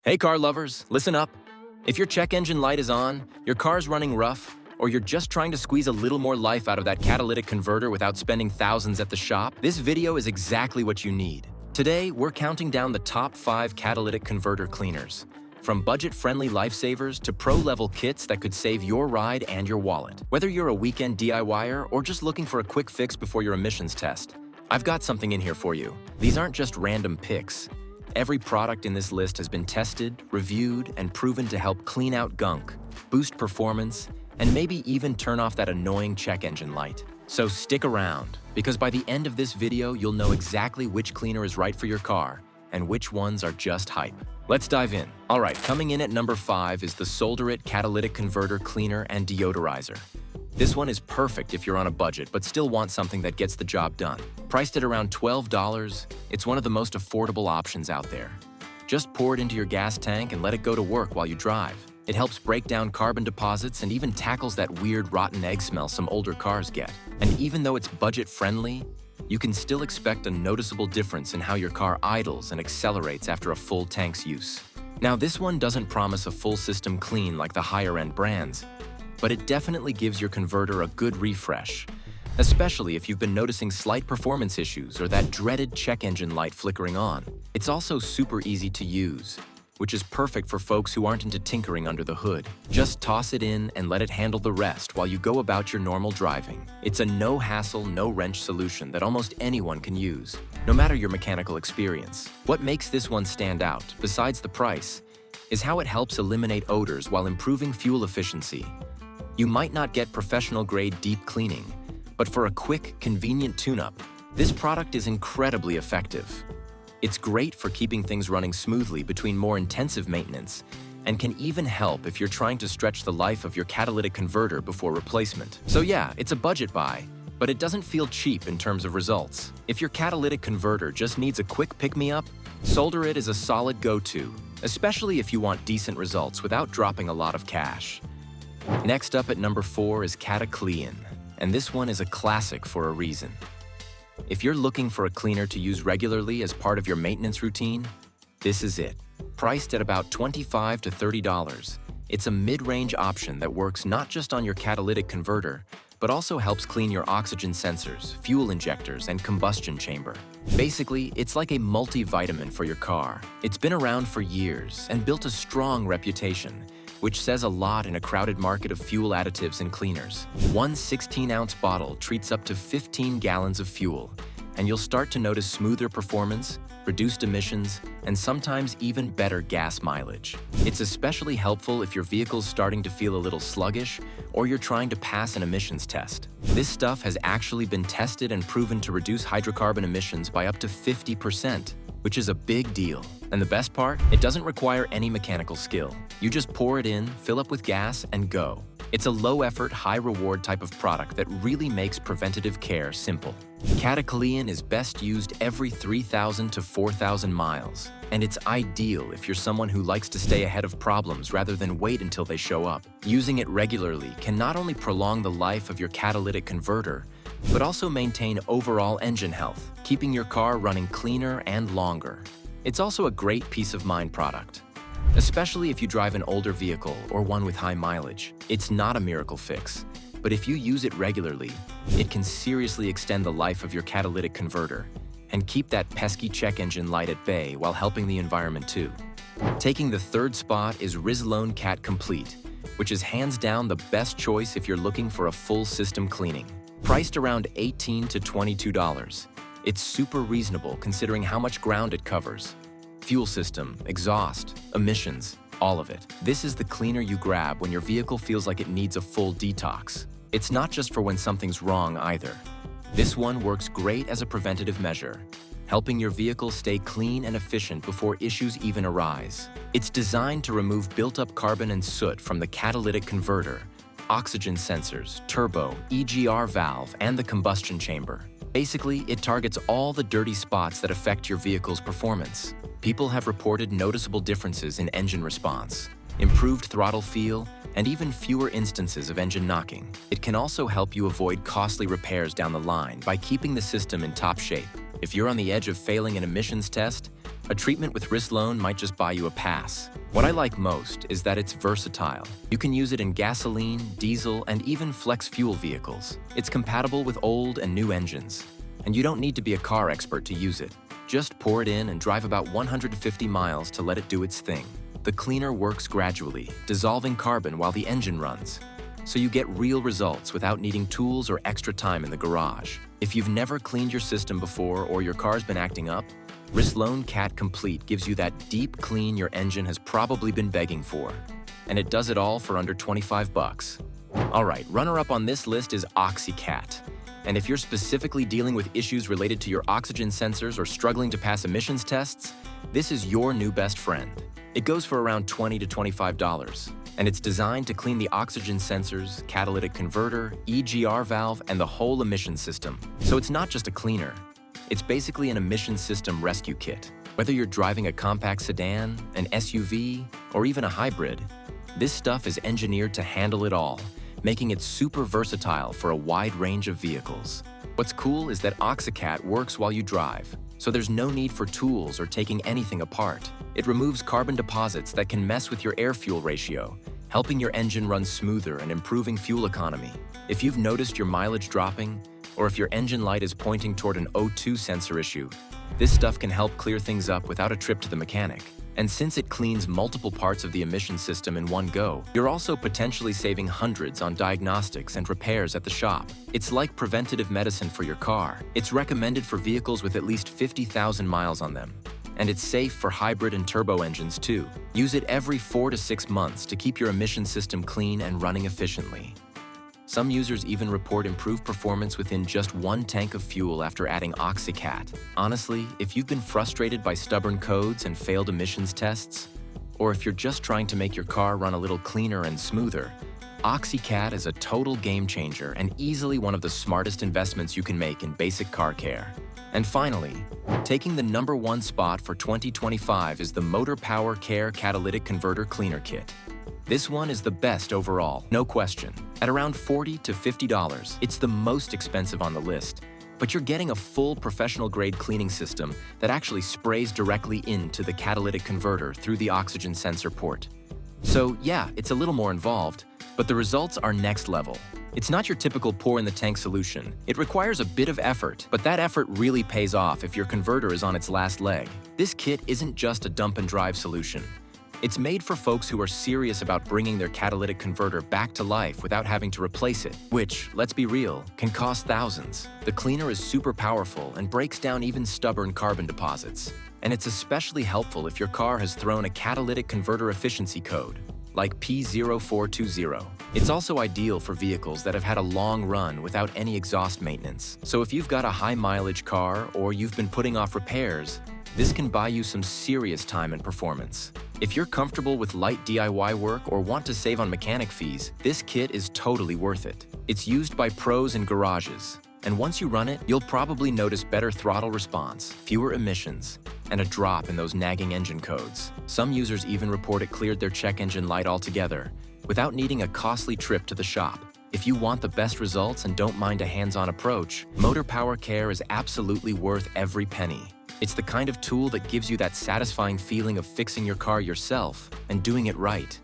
Hey car lovers, listen up. If your check engine light is on, your car's running rough, or you're just trying to squeeze a little more life out of that catalytic converter without spending thousands at the shop, this video is exactly what you need. Today, we're counting down the top 5 catalytic converter cleaners. From budget-friendly lifesavers to pro-level kits that could save your ride and your wallet. Whether you're a weekend DIYer or just looking for a quick fix before your emissions test, I've got something in here for you. These aren't just random picks. Every product in this list has been tested, reviewed, and proven to help clean out gunk, boost performance, and maybe even turn off that annoying check engine light. So stick around, because by the end of this video, you'll know exactly which cleaner is right for your car and which ones are just hype. Let's dive in. All right, coming in at number 5 is the SolderIt Catalytic Converter Cleaner and Deodorizer. This one is perfect if you're on a budget but still want something that gets the job done. Priced at around $12, it's one of the most affordable options out there. Just pour it into your gas tank and let it go to work while you drive. It helps break down carbon deposits and even tackles that weird rotten egg smell some older cars get. And even though it's budget-friendly, you can still expect a noticeable difference in how your car idles and accelerates after a full tank's use. Now, this one doesn't promise a full system clean like the higher-end brands, but it definitely gives your converter a good refresh, especially if you've been noticing slight performance issues or that dreaded check engine light flickering on. It's also super easy to use, which is perfect for folks who aren't into tinkering under the hood. Just toss it in and let it handle the rest while you go about your normal driving. It's a no-hassle, no-wrench solution that almost anyone can use, no matter your mechanical experience. What makes this one stand out, besides the price, is how it helps eliminate odors while improving fuel efficiency. You might not get professional-grade deep cleaning, but for a quick, convenient tune-up, this product is incredibly effective. It's great for keeping things running smoothly between more intensive maintenance, and can even help if you're trying to stretch the life of your catalytic converter before replacement. So yeah, it's a budget buy, but it doesn't feel cheap in terms of results. If your catalytic converter just needs a quick pick-me-up, SolderIt is a solid go-to, especially if you want decent results without dropping a lot of cash. Next up at number 4 is Cataclean, and this one is a classic for a reason. If you're looking for a cleaner to use regularly as part of your maintenance routine, this is it. Priced at about $25 to $30, it's a mid-range option that works not just on your catalytic converter, but also helps clean your oxygen sensors, fuel injectors, and combustion chamber. Basically, it's like a multivitamin for your car. It's been around for years and built a strong reputation, which says a lot in a crowded market of fuel additives and cleaners. One 16-ounce bottle treats up to 15 gallons of fuel, and you'll start to notice smoother performance, reduced emissions, and sometimes even better gas mileage. It's especially helpful if your vehicle's starting to feel a little sluggish or you're trying to pass an emissions test. This stuff has actually been tested and proven to reduce hydrocarbon emissions by up to 50%, which is a big deal. And the best part? It doesn't require any mechanical skill. You just pour it in, fill up with gas, and go. It's a low-effort, high-reward type of product that really makes preventative care simple. Cataclean is best used every 3,000 to 4,000 miles, and it's ideal if you're someone who likes to stay ahead of problems rather than wait until they show up. Using it regularly can not only prolong the life of your catalytic converter, but also maintain overall engine health, keeping your car running cleaner and longer. It's also a great peace of mind product, especially if you drive an older vehicle or one with high mileage. It's not a miracle fix, but if you use it regularly, it can seriously extend the life of your catalytic converter and keep that pesky check engine light at bay while helping the environment too. Taking the 3rd spot is Rislone Cat Complete, which is hands down the best choice if you're looking for a full system cleaning. Priced around $18 to $22, it's super reasonable considering how much ground it covers. Fuel system, exhaust, emissions, all of it. This is the cleaner you grab when your vehicle feels like it needs a full detox. It's not just for when something's wrong either. This one works great as a preventative measure, helping your vehicle stay clean and efficient before issues even arise. It's designed to remove built-up carbon and soot from the catalytic converter, oxygen sensors, turbo, EGR valve, and the combustion chamber. Basically, it targets all the dirty spots that affect your vehicle's performance. People have reported noticeable differences in engine response, improved throttle feel, and even fewer instances of engine knocking. It can also help you avoid costly repairs down the line by keeping the system in top shape. If you're on the edge of failing an emissions test, A treatment with Rislone might just buy you a pass. What I like most is that it's versatile. You can use it in gasoline, diesel, and even flex fuel vehicles. It's compatible with old and new engines. And you don't need to be a car expert to use it. Just pour it in and drive about 150 miles to let it do its thing. The cleaner works gradually, dissolving carbon while the engine runs. So you get real results without needing tools or extra time in the garage. If you've never cleaned your system before or your car's been acting up, Rislone Cat Complete gives you that deep clean your engine has probably been begging for. And it does it all for under 25 bucks. All right, runner-up on this list is OXICAT. And if you're specifically dealing with issues related to your oxygen sensors or struggling to pass emissions tests, this is your new best friend. It goes for around $20 to $25, and it's designed to clean the oxygen sensors, catalytic converter, EGR valve, and the whole emission system. So it's not just a cleaner. It's basically an emission system rescue kit. Whether you're driving a compact sedan, an SUV, or even a hybrid, this stuff is engineered to handle it all, making it super versatile for a wide range of vehicles. What's cool is that OXICAT works while you drive, so there's no need for tools or taking anything apart. It removes carbon deposits that can mess with your air-fuel ratio, helping your engine run smoother and improving fuel economy. If you've noticed your mileage dropping, or if your engine light is pointing toward an O2 sensor issue, this stuff can help clear things up without a trip to the mechanic. And since it cleans multiple parts of the emission system in one go, you're also potentially saving hundreds on diagnostics and repairs at the shop. It's like preventative medicine for your car. It's recommended for vehicles with at least 50,000 miles on them. And it's safe for hybrid and turbo engines too. Use it every 4 to 6 months to keep your emission system clean and running efficiently. Some users even report improved performance within just 1 tank of fuel after adding OXICAT. Honestly, if you've been frustrated by stubborn codes and failed emissions tests, or if you're just trying to make your car run a little cleaner and smoother, OXICAT is a total game changer and easily one of the smartest investments you can make in basic car care. And finally, taking the #1 spot for 2025 is the MotorPower Care Catalytic Converter Cleaner Kit. This one is the best overall, no question. At around $40 to $50, it's the most expensive on the list, but you're getting a full professional-grade cleaning system that actually sprays directly into the catalytic converter through the oxygen sensor port. So yeah, it's a little more involved, but the results are next level. It's not your typical pour-in-the-tank solution. It requires a bit of effort, but that effort really pays off if your converter is on its last leg. This kit isn't just a dump-and-drive solution. It's made for folks who are serious about bringing their catalytic converter back to life without having to replace it, which, let's be real, can cost thousands. The cleaner is super powerful and breaks down even stubborn carbon deposits. And it's especially helpful if your car has thrown a catalytic converter efficiency code, like P0420. It's also ideal for vehicles that have had a long run without any exhaust maintenance. So if you've got a high-mileage car or you've been putting off repairs, this can buy you some serious time and performance. If you're comfortable with light DIY work or want to save on mechanic fees, this kit is totally worth it. It's used by pros in garages, and once you run it, you'll probably notice better throttle response, fewer emissions, and a drop in those nagging engine codes. Some users even report it cleared their check engine light altogether, without needing a costly trip to the shop. If you want the best results and don't mind a hands-on approach, MotorPower Care is absolutely worth every penny. It's the kind of tool that gives you that satisfying feeling of fixing your car yourself and doing it right.